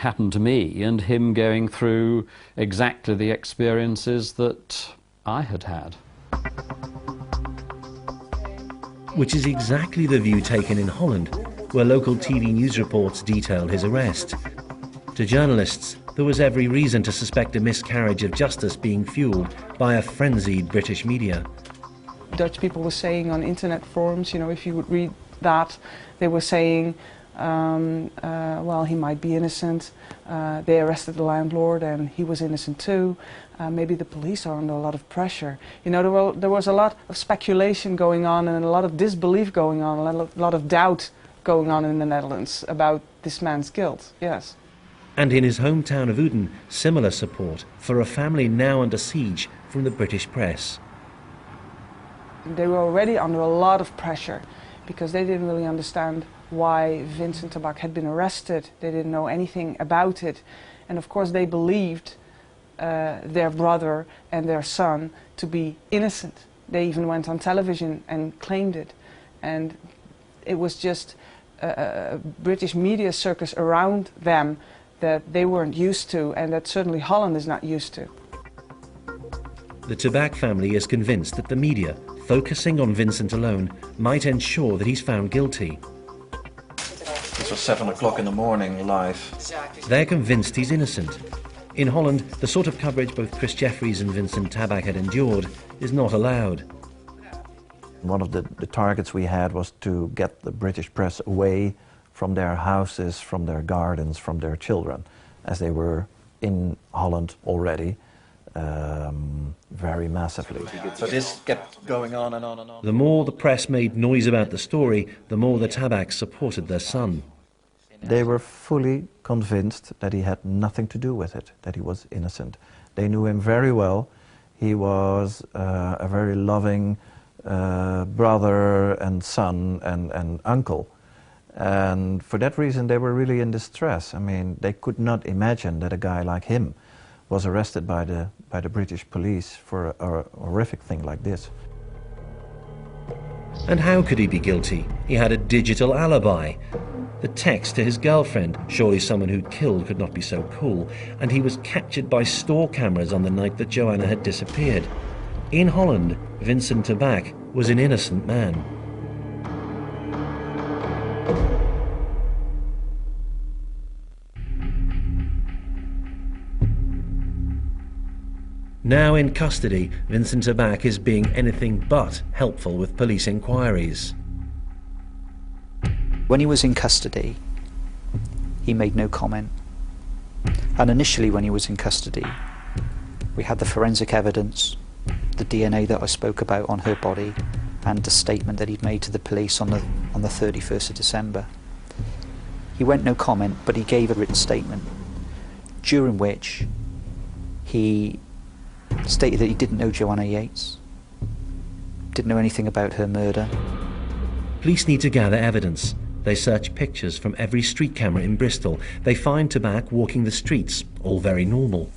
happened to me and him going through exactly the experiences that I had had. Which is exactly the view taken in Holland, where local TV news reports detailed his arrest. To journalists, there was every reason to suspect a miscarriage of justice being fueled by a frenzied British media. Dutch people were saying on internet forums, you know, if you would read that, they were saying, well, he might be innocent. They arrested the landlord and he was innocent too. Maybe the police are under a lot of pressure. You know, there was a lot of speculation going on and a lot of disbelief going on, a lot of doubt going on in the Netherlands about this man's guilt, yes. And in his hometown of Uden, similar support for a family now under siege from the British press. They were already under a lot of pressure because they didn't really understand why Vincent Tabak had been arrested. They didn't know anything about it. And of course they believed their brother and their son to be innocent. They even went on television and claimed it. And it was just a British media circus around them that they weren't used to and that certainly Holland is not used to. The Tabak family is convinced that the media, focusing on Vincent alone, might ensure that he's found guilty. It was 7 o'clock in the morning, live. They're convinced he's innocent. In Holland, the sort of coverage both Chris Jeffries and Vincent Tabak had endured is not allowed. One of the targets we had was to get the British press away from their houses, from their gardens, from their children, as they were in Holland already. Very massively. So this kept going on and on and on. The more the press made noise about the story, the more the Tabaks supported their son. They were fully convinced that he had nothing to do with it, that he was innocent. They knew him very well. He was a very loving brother and son and uncle. And for that reason they were really in distress. I mean, they could not imagine that a guy like him was arrested by the British police for a horrific thing like this. And how could he be guilty? He had a digital alibi. The text to his girlfriend, surely someone who'd killed could not be so cool, and he was captured by store cameras on the night that Joanna had disappeared. In Holland, Vincent Tabak was an innocent man. Now in custody, Vincent Tabak is being anything but helpful with police inquiries. When he was in custody, he made no comment. And initially when he was in custody, we had the forensic evidence, the DNA that I spoke about on her body, and the statement that he'd made to the police on the 31st of December. He went no comment, but he gave a written statement, during which he stated that he didn't know Joanna Yeates, didn't know anything about her murder. Police need to gather evidence. They search pictures from every street camera in Bristol. They find Tabak walking the streets, all very normal.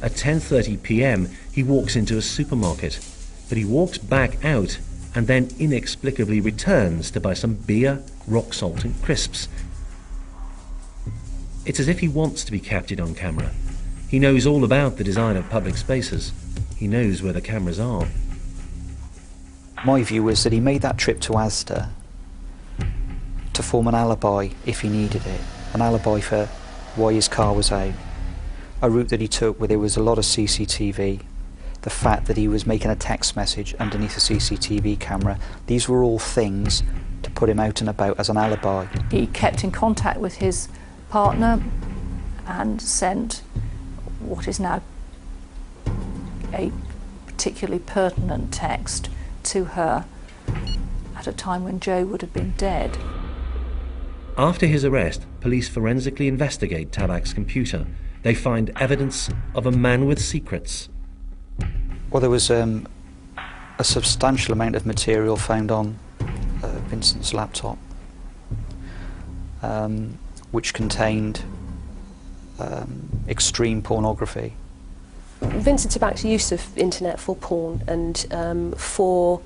At 10:30 p.m, he walks into a supermarket, but he walks back out and then inexplicably returns to buy some beer, rock salt and crisps. It's as if he wants to be captured on camera. He knows all about the design of public spaces. He knows where the cameras are. My view was that he made that trip to Asda to form an alibi if he needed it, an alibi for why his car was out, a route that he took where there was a lot of CCTV, the fact that he was making a text message underneath a CCTV camera. These were all things to put him out and about as an alibi. He kept in contact with his partner and sent what is now a particularly pertinent text to her at a time when Joe would have been dead. After his arrest, police forensically investigate Tabak's computer. They find evidence of a man with secrets. Well, there was a substantial amount of material found on Vincent's laptop, which contained extreme pornography. Vincent Tabak's use of internet for porn and for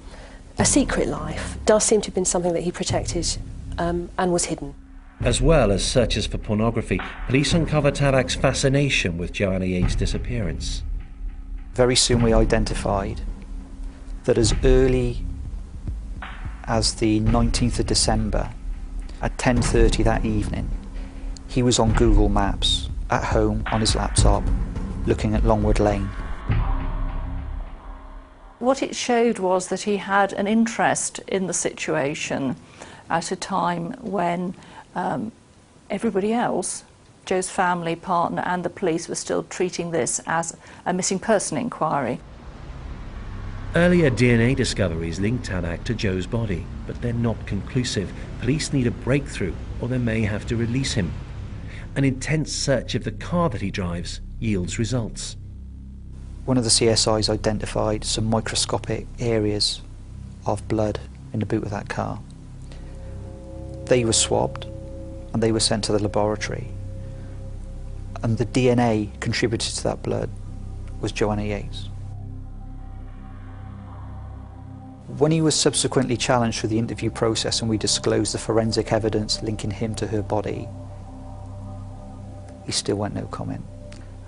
a secret life does seem to have been something that he protected and was hidden. As well as searches for pornography, police uncover Tabak's fascination with Joanna Yeates' disappearance. Very soon we identified that as early as the 19th of December at 10:30 that evening, he was on Google Maps at home on his laptop looking at Longwood Lane. What it showed was that he had an interest in the situation at a time when everybody else, Joe's family, partner and the police, were still treating this as a missing person inquiry. Earlier DNA discoveries link Tabak to Joe's body, but they're not conclusive. Police need a breakthrough, or they may have to release him. An intense search of the car that he drives yields results. One of the CSIs identified some microscopic areas of blood in the boot of that car. They were swabbed and they were sent to the laboratory, and the DNA contributed to that blood was Joanna Yeates. When he was subsequently challenged through the interview process and we disclosed the forensic evidence linking him to her body, he still went no comment.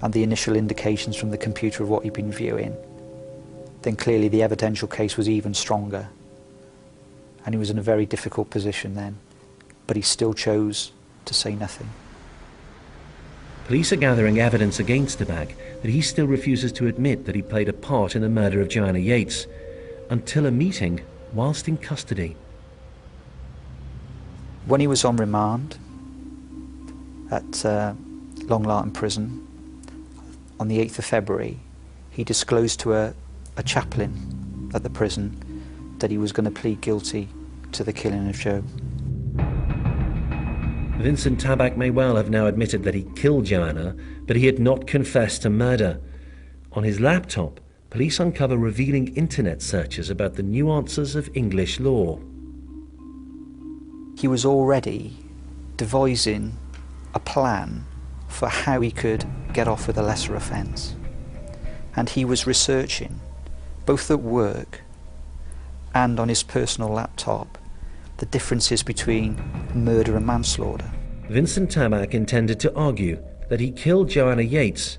And the initial indications from the computer of what he'd been viewing, then clearly the evidential case was even stronger. And he was in a very difficult position then, but he still chose to say nothing. Police are gathering evidence against Tabak that he still refuses to admit that he played a part in the murder of Joanna Yeates, until a meeting whilst in custody. When he was on remand at Long Lartin Prison on the 8th of February, he disclosed to a chaplain at the prison that he was going to plead guilty to the killing of Joe. Vincent Tabak may well have now admitted that he killed Joanna, but he had not confessed to murder. On his laptop, police uncover revealing internet searches about the nuances of English law. He was already devising a plan for how he could get off with a lesser offence. And he was researching, both at work and on his personal laptop, the differences between murder and manslaughter. Vincent Tabak intended to argue that he killed Joanna Yeates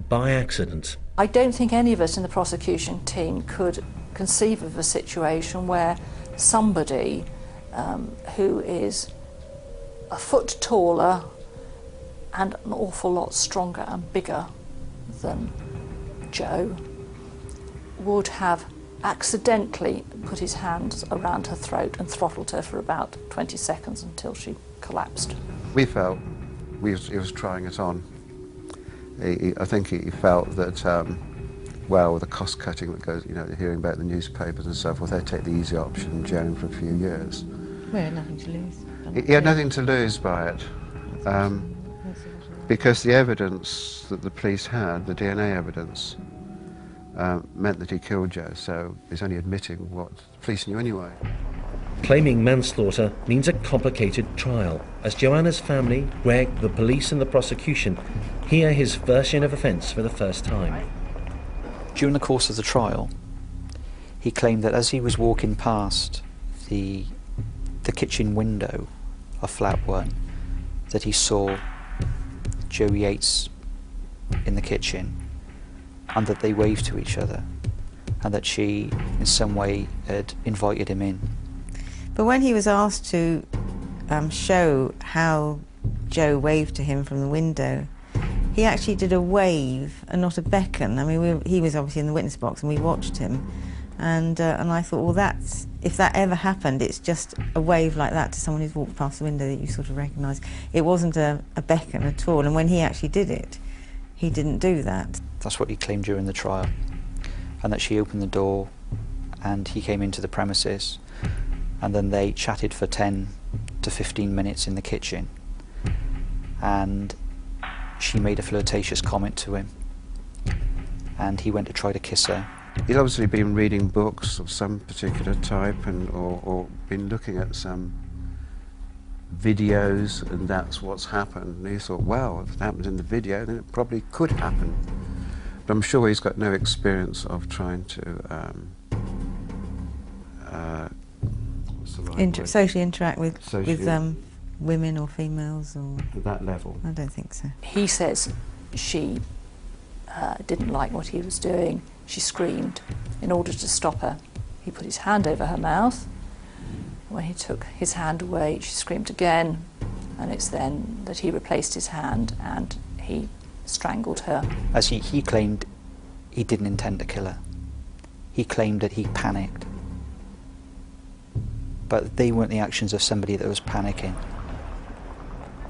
by accident. I don't think any of us in the prosecution team could conceive of a situation where somebody who is a foot taller and an awful lot stronger and bigger than Joe would have accidentally put his hands around her throat and throttled her for about 20 seconds until she collapsed. We felt he was trying it on. I think he felt that, well, with the cost cutting that goes, hearing about the newspapers and so forth, they'd take the easy option and jail him for a few years. We had nothing to lose. He had nothing to lose by it, because the evidence that the police had, the DNA evidence, meant that he killed Joe, so he's only admitting what the police knew anyway. Claiming manslaughter means a complicated trial, as Joanna's family, Greg, the police and the prosecution hear his version of offence for the first time. During the course of the trial, he claimed that as he was walking past the kitchen window of flat 1, that he saw Joe Yeates in the kitchen and that they waved to each other and that she in some way had invited him in. But when he was asked to show how Joe waved to him from the window, he actually did a wave and not a beckon. I mean, he was obviously in the witness box and we watched him, and I thought, well, if that ever happened, it's just a wave like that to someone who's walked past the window that you sort of recognise. It wasn't a beckon at all, and when he actually did it, he didn't do that. That's what he claimed during the trial, and that she opened the door and he came into the premises, and then they chatted for 10 to 15 minutes in the kitchen, and she made a flirtatious comment to him and he went to try to kiss her. He's obviously been reading books of some particular type or been looking at some videos, and that's what's happened. And he thought, well, if it happened in the video, then it probably could happen. But I'm sure he's got no experience of trying to Socially interact with women or females or At that level. I don't think so. He says she didn't like what he was doing. She screamed. In order to stop her, he put his hand over her mouth. When he took his hand away, she screamed again, and it's then that he replaced his hand and he strangled her. As he claimed he didn't intend to kill her. He claimed that he panicked. But they weren't the actions of somebody that was panicking.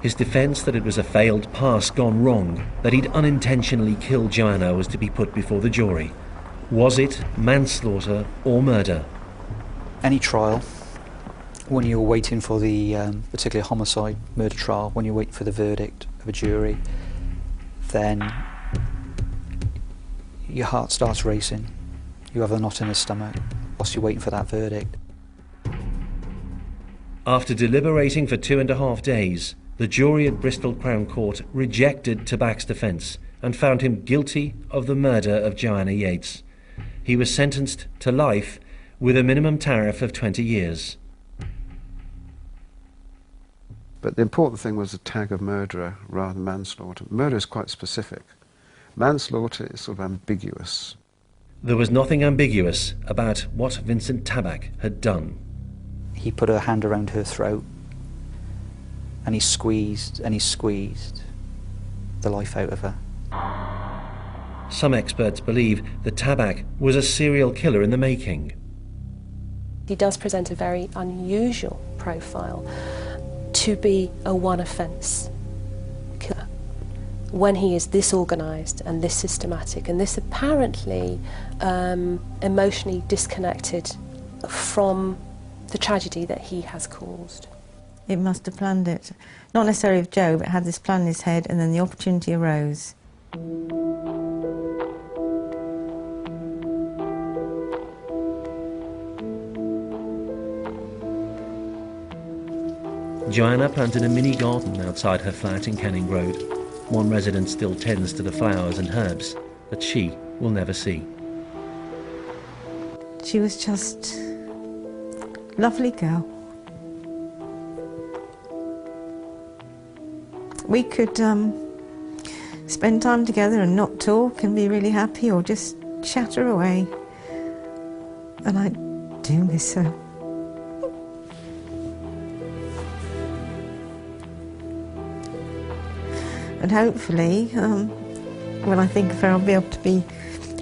His defence that it was a failed pass gone wrong, that he'd unintentionally killed Joanna, was to be put before the jury. Was it manslaughter or murder? Any trial, when you're waiting for the particular homicide, murder trial, when you're waiting for the verdict of a jury, then your heart starts racing. You have a knot in the stomach whilst you're waiting for that verdict. After deliberating for 2.5 days, the jury at Bristol Crown Court rejected Tabak's defence and found him guilty of the murder of Joanna Yeates. He was sentenced to life with a minimum tariff of 20 years. But the important thing was the tag of murderer rather than manslaughter. Murder is quite specific. Manslaughter is sort of ambiguous. There was nothing ambiguous about what Vincent Tabak had done. He put a hand around her throat and he squeezed the life out of her. Some experts believe that Tabak was a serial killer in the making. He does present a very unusual profile to be a one-offence killer when he is this organised and this systematic and this apparently emotionally disconnected from the tragedy that he has caused. It must have planned it. Not necessarily with Joe, but had this plan in his head, and then the opportunity arose. Joanna planted a mini garden outside her flat in Canning Road. One resident still tends to the flowers and herbs that she will never see. She was just a lovely girl. We could spend time together and not talk and be really happy, or just chatter away. And I do miss her. And hopefully, when I think of her, I'll be able to be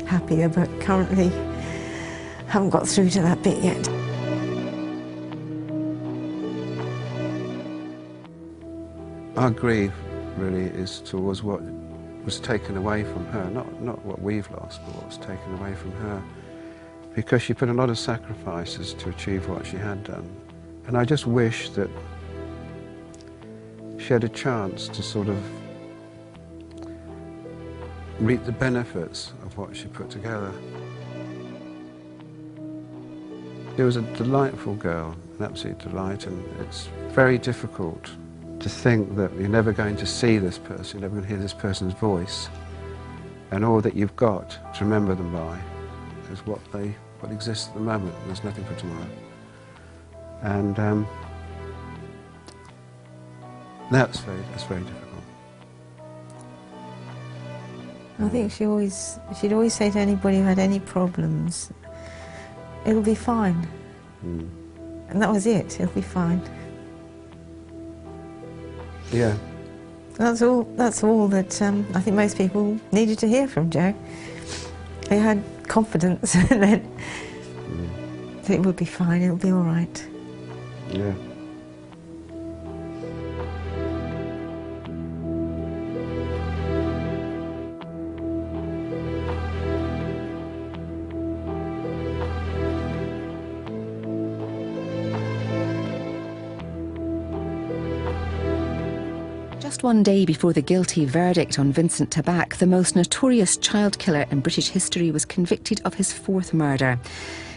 happier, but currently haven't got through to that bit yet. Our grief really is towards what was taken away from her, not what we've lost, but what was taken away from her. Because she put a lot of sacrifices to achieve what she had done. And I just wish that she had a chance to sort of reap the benefits of what she put together. She was a delightful girl, an absolute delight, and it's very difficult to think that you're never going to see this person, you're never going to hear this person's voice, and all that you've got to remember them by is what exists at the moment. There's nothing for tomorrow. And that's very difficult. I think she'd always say to anybody who had any problems, it'll be fine. And that was it, it'll be fine. Yeah. That's all that I think most people needed to hear from Joe. They had confidence that it would be fine, it'll be all right. Yeah. Just one day before the guilty verdict on Vincent Tabak, the most notorious child killer in British history was convicted of his fourth murder.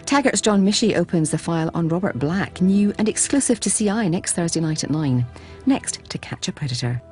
Taggart's John Michie opens the file on Robert Black, new and exclusive to CI next Thursday night at 9. Next, To Catch a Predator.